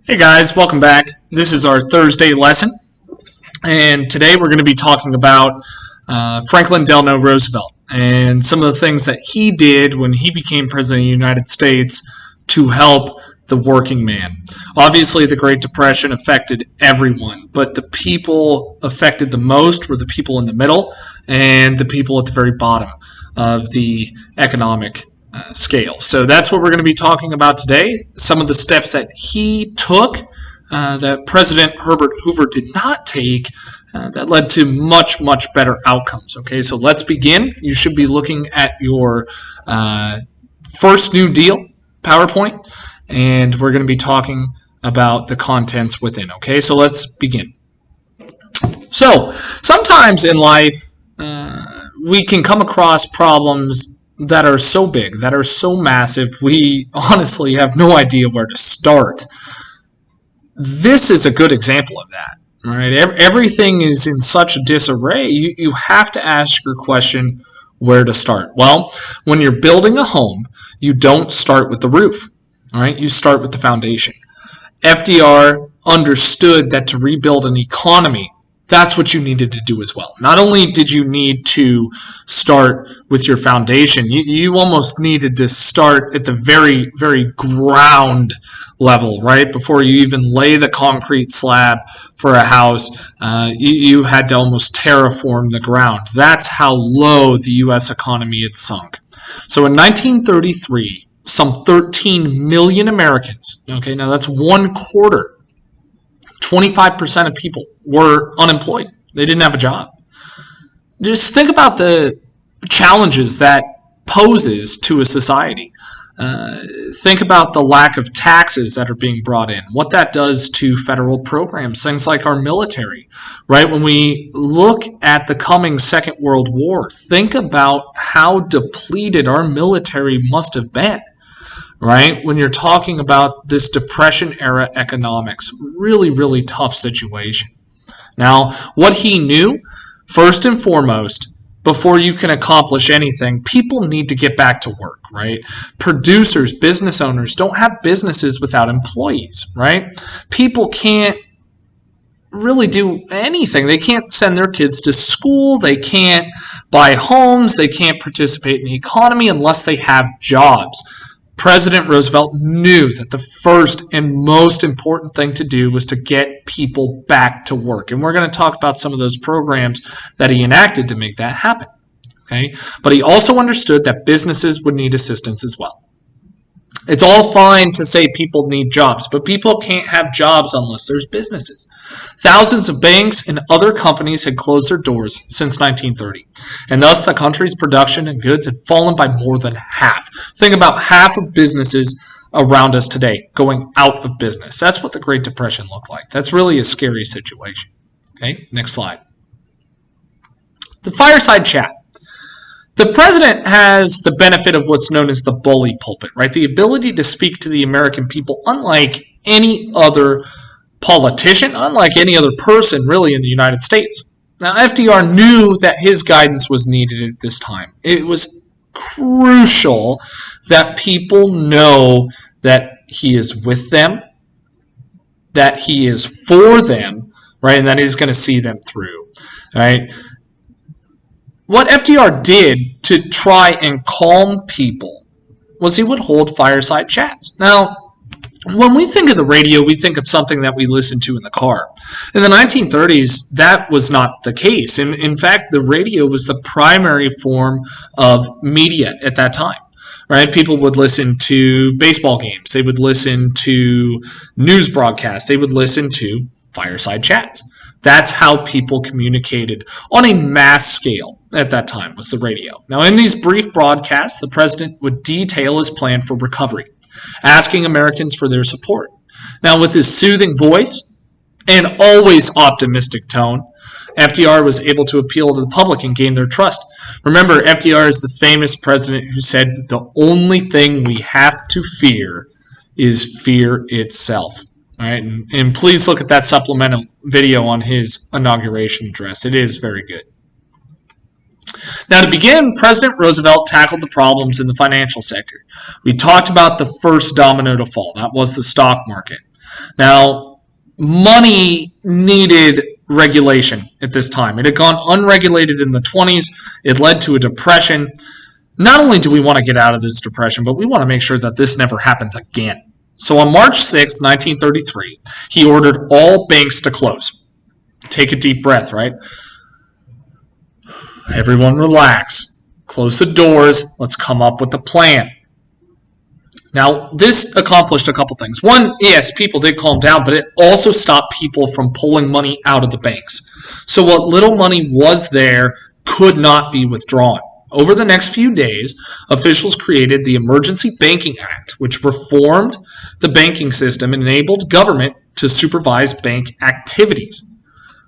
Hey guys, welcome back. This is our Thursday lesson, and today we're going to be talking about Franklin Delano Roosevelt and some of the things that he did when he became President of the United States to help the working man. Obviously, the Great Depression affected everyone, but the people affected the most were the people in the middle and the people at the very bottom of the economic scale. So that's what we're going to be talking about today. Some of the steps that he took that President Herbert Hoover did not take that led to much, much better outcomes. Okay, so let's begin. You should be looking at your first New Deal PowerPoint, and we're going to be talking about the contents within. Okay, so let's begin. So sometimes in life, we can come across problems that are so big, that are so massive, we honestly have no idea where to start. This is a good example of that, right? Everything is in such disarray. You have to ask your question, where to start? Well, when you're building a home, you don't start with the roof, all right? You start with the foundation. FDR understood that to rebuild an economy, that's what you needed to do as well. Not only did you need to start with your foundation, you almost needed to start at the very, very ground level, right? Before you even lay the concrete slab for a house, you had to almost terraform the ground. That's how low the U.S. economy had sunk. So in 1933, some 13 million Americans, okay, now that's 1/4, 25% of people were unemployed. They didn't have a job. Just think about the challenges that poses to a society. Think about the lack of taxes that are being brought in, what that does to federal programs, things like our military, right? When we look at the coming Second World War, think about how depleted our military must have been. Right? When you're talking about this Depression-era economics, really, really tough situation. Now, what he knew, first and foremost, before you can accomplish anything, people need to get back to work, right? Producers, business owners don't have businesses without employees, right? People can't really do anything. They can't send their kids to school. They can't buy homes. They can't participate in the economy unless they have jobs. President Roosevelt knew that the first and most important thing to do was to get people back to work. And we're going to talk about some of those programs that he enacted to make that happen. Okay? But he also understood that businesses would need assistance as well. It's all fine to say people need jobs, but people can't have jobs unless there's businesses. Thousands of banks and other companies had closed their doors since 1930, and thus the country's production and goods had fallen by more than half. Think about half of businesses around us today going out of business. That's what the Great Depression looked like. That's really a scary situation. Okay, next slide. The Fireside Chat. The president has the benefit of what's known as the bully pulpit, right? The ability to speak to the American people unlike any other politician, unlike any other person really in the United States. Now, FDR knew that his guidance was needed at this time. It was crucial that people know that he is with them, that he is for them, right? And that he's going to see them through, right? What FDR did to try and calm people was he would hold fireside chats. Now, when we think of the radio, we think of something that we listen to in the car. In the 1930s, that was not the case. In fact, the radio was the primary form of media at that time. Right? People would listen to baseball games. They would listen to news broadcasts. They would listen to fireside chats. That's how people communicated on a mass scale at that time, was the radio. Now, in these brief broadcasts, the president would detail his plan for recovery, asking Americans for their support. Now, with his soothing voice and always optimistic tone, FDR was able to appeal to the public and gain their trust. Remember, FDR is the famous president who said, the only thing we have to fear is fear itself. All right, and please look at that supplemental video on his inauguration address. It is very good. Now, to begin, President Roosevelt tackled the problems in the financial sector. We talked about the first domino to fall. That was the stock market. Now, money needed regulation at this time. It had gone unregulated in the 20s. It led to a depression. Not only do we want to get out of this depression, but we want to make sure that this never happens again. So on March 6, 1933, he ordered all banks to close. Take a deep breath, right? Everyone relax. Close the doors. Let's come up with a plan. Now, this accomplished a couple things. One, yes, people did calm down, but it also stopped people from pulling money out of the banks. So what little money was there could not be withdrawn. Over the next few days, officials created the Emergency Banking Act, which reformed the banking system and enabled government to supervise bank activities.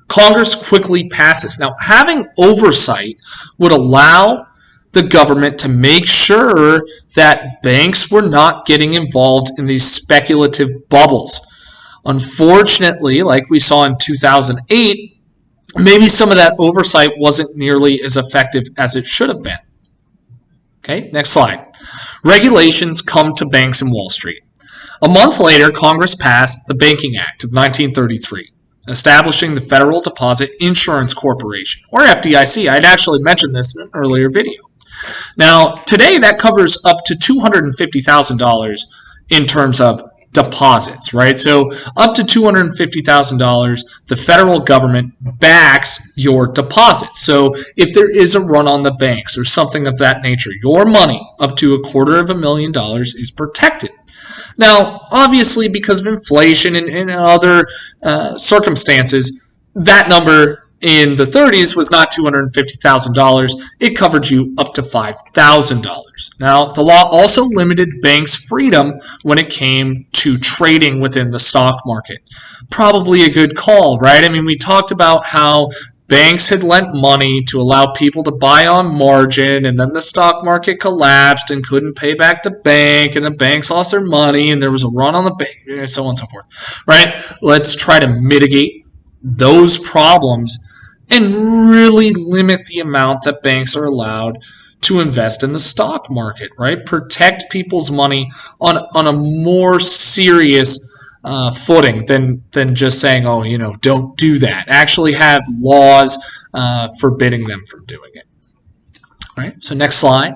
Congress quickly passed this. Now, having oversight would allow the government to make sure that banks were not getting involved in these speculative bubbles. Unfortunately, like we saw in 2008, maybe some of that oversight wasn't nearly as effective as it should have been. Okay, next slide. Regulations come to banks in Wall Street. A month later, Congress passed the Banking Act of 1933, establishing the Federal Deposit Insurance Corporation, or FDIC. I'd actually mentioned this in an earlier video. Now, today that covers up to $250,000 in terms of deposits, right? So up to $250,000, the federal government backs your deposits. So if there is a run on the banks or something of that nature, your money up to $250,000 is protected. Now, obviously, because of inflation and other circumstances, that number in the 30s was not $250,000. It covered you up to $5,000. Now, the law also limited banks' freedom when it came to trading within the stock market. Probably a good call, right? I mean, we talked about how banks had lent money to allow people to buy on margin, and then the stock market collapsed and couldn't pay back the bank, and the banks lost their money, and there was a run on the bank, and so on and so forth, right? Let's try to mitigate those problems and really limit the amount that banks are allowed to invest in the stock market, right? Protect people's money on a more serious footing than just saying, oh, don't do that. Actually have laws forbidding them from doing it. All right, so next slide.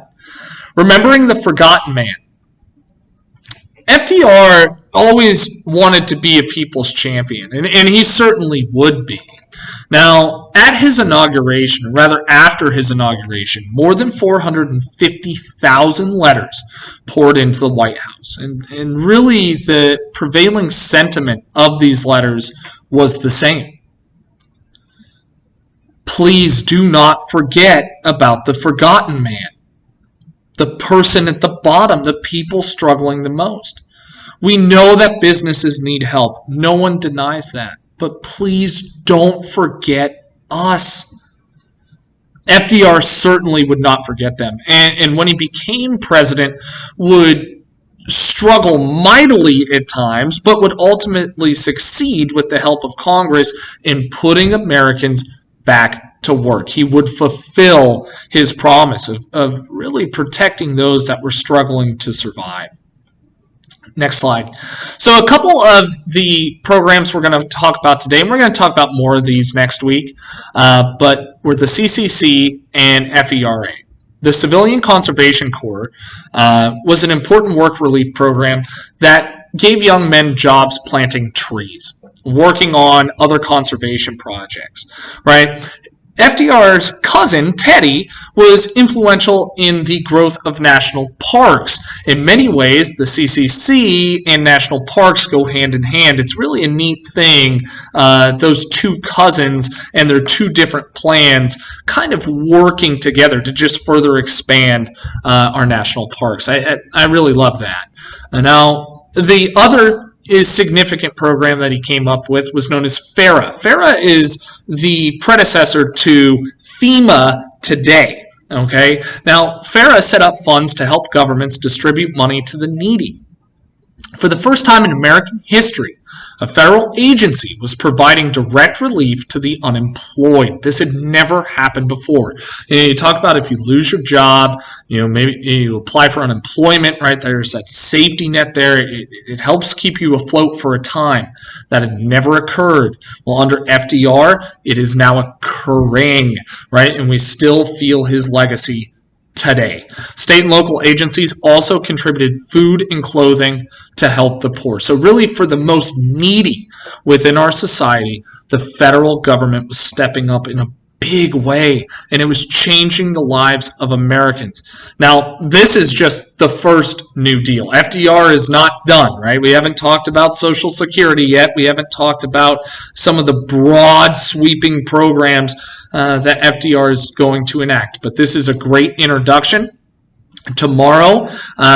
Remembering the forgotten man. FDR always wanted to be a people's champion, and he certainly would be. Now, at his inauguration, or rather after his inauguration, more than 450,000 letters poured into the White House. And really, the prevailing sentiment of these letters was the same. Please do not forget about the forgotten man, the person at the bottom, the people struggling the most. We know that businesses need help. No one denies that. But please don't forget us. FDR certainly would not forget them. And when he became president, would struggle mightily at times, but would ultimately succeed with the help of Congress in putting Americans back to work. He would fulfill his promise of really protecting those that were struggling to survive. Next slide. So a couple of the programs we're going to talk about today, and we're going to talk about more of these next week, but were the CCC and FERA. The Civilian Conservation Corps was an important work relief program that gave young men jobs planting trees, working on other conservation projects, right? FDR's cousin, Teddy, was influential in the growth of national parks. In many ways, the CCC and national parks go hand in hand. It's really a neat thing, those two cousins and their two different plans kind of working together to just further expand our national parks. I really love that. Now, the other significant program that he came up with was known as FERA. FERA is the predecessor to FEMA today. Okay, now FERA set up funds to help governments distribute money to the needy. For the first time in American history, A federal agency was providing direct relief to the unemployed. This had never happened before. You talk about if you lose your job, maybe you apply for unemployment, right? There's that safety net there. It helps keep you afloat for a time. That had never occurred. Well, under FDR, it is now occurring, right? And we still feel his legacy today. State and local agencies also contributed food and clothing to help the poor. So really, for the most needy within our society, the federal government was stepping up in a big way, and it was changing the lives of Americans. Now, this is just the first New Deal. FDR is not done, right? We haven't talked about Social Security yet. We haven't talked about some of the broad sweeping programs that FDR is going to enact. But this is a great introduction. Tomorrow,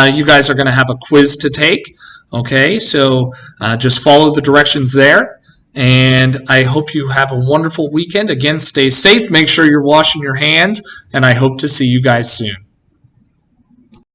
you guys are going to have a quiz to take. Okay, so just follow the directions there. And I hope you have a wonderful weekend. Again, stay safe. Make sure you're washing your hands. And I hope to see you guys soon.